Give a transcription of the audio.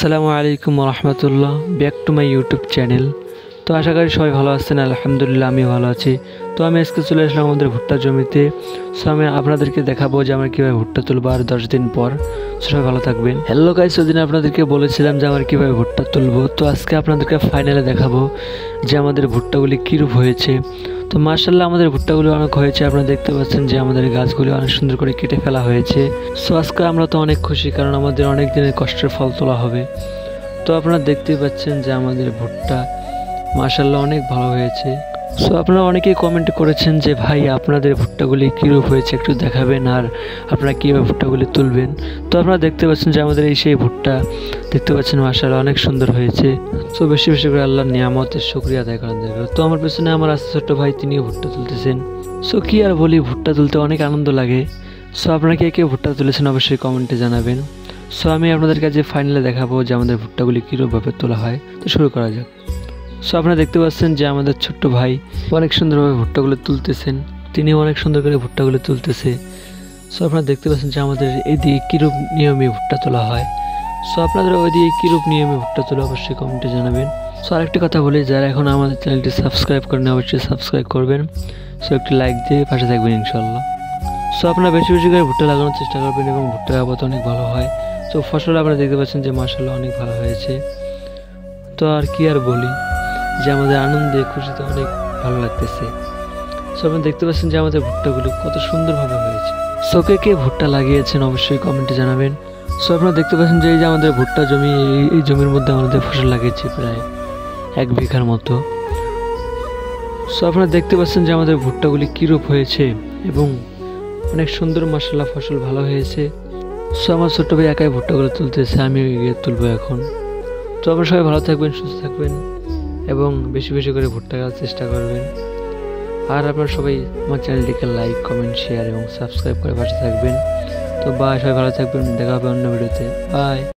আসসালামু আলাইকুম রহমতুল্লাহ, back to my YouTube channel. তো আশা করি সবাই ভালো আছেন। আলহামদুলিল্লাহ আমি ভালো আছি। তো আমি আজকে চলে আসলাম আমাদের ভুট্টা জমিতে। সো আমি আপনাদেরকে দেখাবো যে আমরা কীভাবে ভুট্টা তুলবো আর 10 দিন পর। সবাই ভালো থাকবেন। হ্যালো গাইস, ওদিন আপনাদেরকে বলেছিলাম যে আমরা কীভাবে ভুট্টা তুলবো। তো আজকে আপনাদেরকে ফাইনালে দেখাবো যে আমাদের ভুট্টাগুলি কীরূপ হয়েছে। তো মার্শাল্লাহ আমাদের ভুট্টাগুলি অনেক হয়েছে। আপনারা দেখতে পাচ্ছেন যে আমাদের গাছগুলি অনেক সুন্দর করে কেটে ফেলা হয়েছে। সো আজকে আমরা তো অনেক খুশি, কারণ আমাদের অনেক দিনের কষ্টের ফল তোলা হবে। তো আপনারা দেখতেই পাচ্ছেন যে আমাদের ভুট্টা মার্শাল্লাহ অনেক ভালো হয়েছে। সো আপনারা অনেকেই কমেন্ট করেছেন যে ভাই আপনাদের ভুট্টাগুলি কীরূপ হয়েছে একটু দেখাবেন, আর আপনারা কীভাবে ভুট্টাগুলি তুলবেন। তো আপনারা দেখতে পাচ্ছেন যে আমাদের এই সেই ভুট্টা দেখতে পাচ্ছেন মার্শাল্লাহ অনেক সুন্দর হয়েছে। সো বেশি বেশি করে আল্লাহর নিয়ামতের শুকরিয়া আদায় করেন। তো আমার পেছনে আমার আস্তে ছোট্ট ভাই, তিনিও ভুট্টা তুলতেছেন। সো কী আর বলি, ভুট্টা তুলতে অনেক আনন্দ লাগে। সো আপনারা কে কে ভুট্টা তুলেছেন অবশ্যই কমেন্টে জানাবেন। সো আমি আপনাদের কাছে ফাইনালে দেখাবো যে আমাদের ভুট্টাগুলি কীরূপভাবে তোলা হয়। তো শুরু করা যাক। সো আপনারা দেখতে পাচ্ছেন যে আমাদের ছোট্ট ভাই অনেক সুন্দরভাবে ভুট্টাগুলো তুলতেছেন, তিনিও অনেক সুন্দর করে ভুট্টাগুলো তুলতেছে। সো আপনারা দেখতে পাচ্ছেন যে আমাদের এই দিকে কীরূপ নিয়মে ভুট্টা তোলা হয়। সো আপনাদের ওই দিকে কীরূপ নিয়মে ভুট্টা তোলা অবশ্যই কমেন্টে জানাবেন। সো আরেকটি কথা বলি, যারা এখন আমাদের চ্যানেলটি সাবস্ক্রাইব করেন অবশ্যই সাবস্ক্রাইব করবেন। সো একটি লাইক দিয়ে পাশে থাকবেন ইনশাল্লাহ। সো আপনারা বেশি বেশি করে ভুট্টা লাগানোর চেষ্টা করবেন এবং ভুট্টার আবাদ অনেক ভালো হয়। তো ফসল আপনারা দেখতে পাচ্ছেন যে মার্শাল্লাহ অনেক ভালো হয়েছে। তো আর কি আর বলি, যে আমাদের আনন্দে খুশিতে অনেক ভালো লাগতেছে। সো আপনারা দেখতে পাচ্ছেন যে আমাদের ভুট্টাগুলি কত সুন্দরভাবে হয়েছে। সো কে কে ভুট্টা লাগিয়েছেন অবশ্যই কমেন্টে জানাবেন। সো আপনারা দেখতে পাচ্ছেন যে এই যে আমাদের ভুট্টা জমি, এই জমির মধ্যে আমাদের ফসল লাগিয়েছি প্রায় 1 বিঘার মতো। সো আপনারা দেখতে পাচ্ছেন যে আমাদের ভুট্টাগুলি কীরূপ হয়েছে এবং অনেক সুন্দর মার্শাল্লাহ ফসল ভালো হয়েছে। সো আমার ছোট্ট ভাই একাই ভুট্টাগুলো তুলতেছে, আমি গিয়ে তুলবো এখন। তো আপনারা সবাই ভালো থাকবেন, সুস্থ থাকবেন এবং বেশি বেশি করে ভুট্টা খাওয়ার চেষ্টা করবেন। আর আপনারা সবাই আমার চ্যানেলটিকে লাইক, কমেন্ট, শেয়ার এবং সাবস্ক্রাইব করে পাশে থাকবেন। তো বাই, সবাই ভালো থাকবেন, দেখা হবে অন্য ভিডিওতে। বাই।